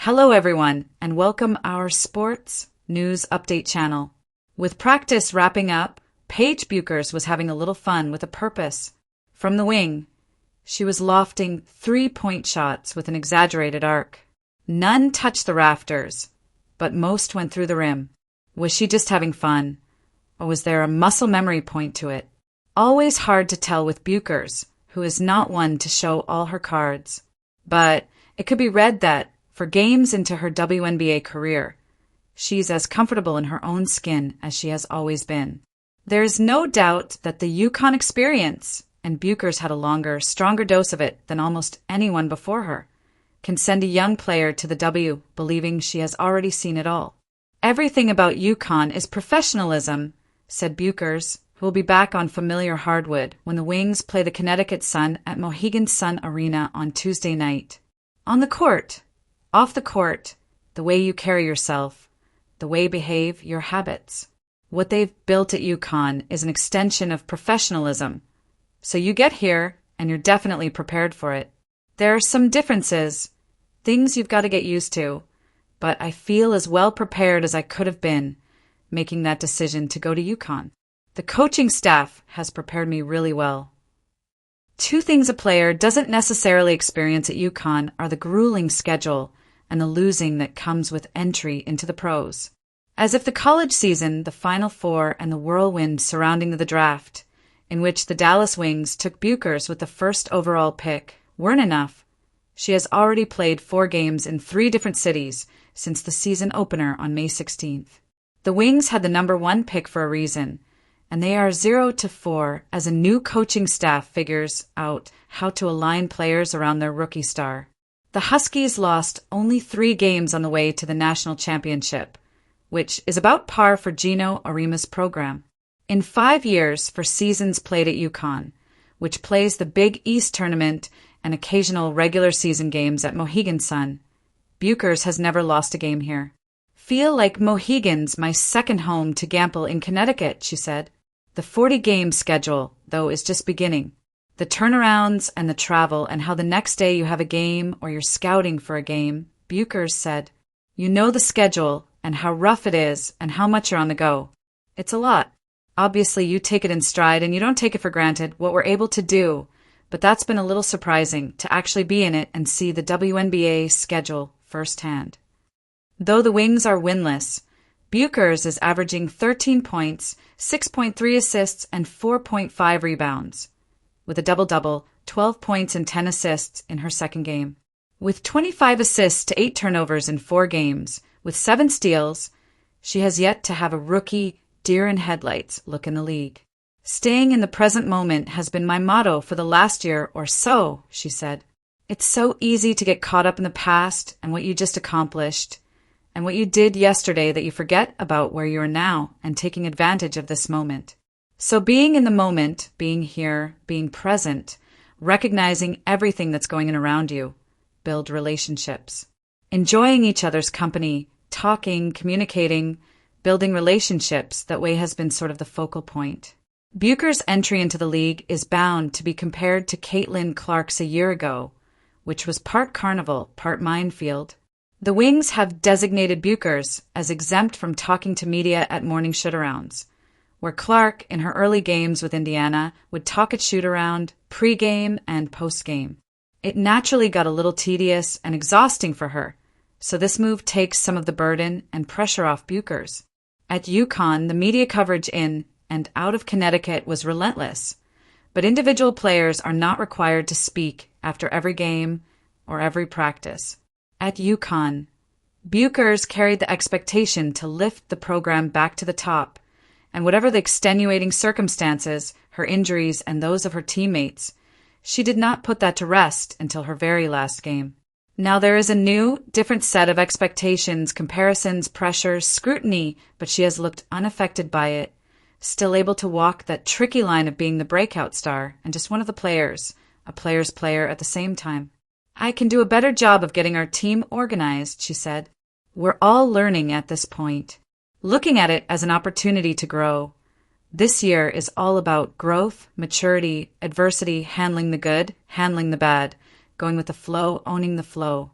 Hello everyone, and welcome our sports news update channel. With practice wrapping up, Paige Bueckers was having a little fun with a purpose. From the wing, she was lofting 3-point shots with an exaggerated arc. None touched the rafters, but most went through the rim. Was she just having fun, or was there a muscle memory point to it? Always hard to tell with Bueckers, who is not one to show all her cards. But it could be read that, for games into her WNBA career, she's as comfortable in her own skin as she has always been. There is no doubt that the UConn experience, and Bueckers had a longer, stronger dose of it than almost anyone before her, can send a young player to the W believing she has already seen it all. Everything about UConn is professionalism, said Bueckers, who will be back on familiar hardwood when the Wings play the Connecticut Sun at Mohegan Sun Arena on Tuesday night. On the court, off the court, the way you carry yourself, the way you behave, your habits. What they've built at UConn is an extension of professionalism. So you get here, and you're definitely prepared for it. There are some differences, things you've got to get used to, but I feel as well prepared as I could have been, making that decision to go to UConn. The coaching staff has prepared me really well. Two things a player doesn't necessarily experience at UConn are the grueling schedule and the losing that comes with entry into the pros. As if the college season, the Final Four, and the whirlwind surrounding the draft, in which the Dallas Wings took Bueckers with the first overall pick, weren't enough, she has already played 4 games in 3 different cities since the season opener on May 16th. The Wings had the number 1 pick for a reason, and they are 0-4 as a new coaching staff figures out how to align players around their rookie star. The Huskies lost only 3 games on the way to the national championship, which is about par for Gino Arima's program. In 5 years for seasons played at UConn, which plays the Big East tournament and occasional regular season games at Mohegan Sun, Bueckers has never lost a game here. Feel like Mohegan's my second home to gamble in Connecticut, she said. The 40-game schedule, though, is just beginning. The turnarounds and the travel and how the next day you have a game or you're scouting for a game, Bueckers said. You know the schedule and how rough it is and how much you're on the go. It's a lot. Obviously, you take it in stride and you don't take it for granted what we're able to do, but that's been a little surprising to actually be in it and see the WNBA schedule firsthand. Though the Wings are winless, Bueckers is averaging 13 points, 6.3 assists, and 4.5 rebounds, with a double-double, 12 points and 10 assists in her second game. With 25 assists to 8 turnovers in 4 games, with 7 steals, she has yet to have a rookie deer-in-headlights look in the league. Staying in the present moment has been my motto for the last year or so, she said. It's so easy to get caught up in the past and what you just accomplished, and what you did yesterday that you forget about where you are now and taking advantage of this moment. So being in the moment, being here, being present, recognizing everything that's going on around you, build relationships. Enjoying each other's company, talking, communicating, building relationships, that way has been sort of the focal point. Bueckers' entry into the league is bound to be compared to Caitlin Clark's a year ago, which was part carnival, part minefield. The Wings have designated Bueckers as exempt from talking to media at morning shoot-arounds, where Clark, in her early games with Indiana, would talk at shoot-around, pre-game and post-game. It naturally got a little tedious and exhausting for her, so this move takes some of the burden and pressure off Bueckers. At UConn, the media coverage in and out of Connecticut was relentless, but individual players are not required to speak after every game or every practice. At UConn, Bueckers carried the expectation to lift the program back to the top, and whatever the extenuating circumstances, her injuries and those of her teammates, she did not put that to rest until her very last game. Now there is a new, different set of expectations, comparisons, pressures, scrutiny, but she has looked unaffected by it, still able to walk that tricky line of being the breakout star and just one of the players, a player's player at the same time. I can do a better job of getting our team organized, she said. We're all learning at this point, looking at it as an opportunity to grow. This year is all about growth, maturity, adversity, handling the good, handling the bad, going with the flow, owning the flow.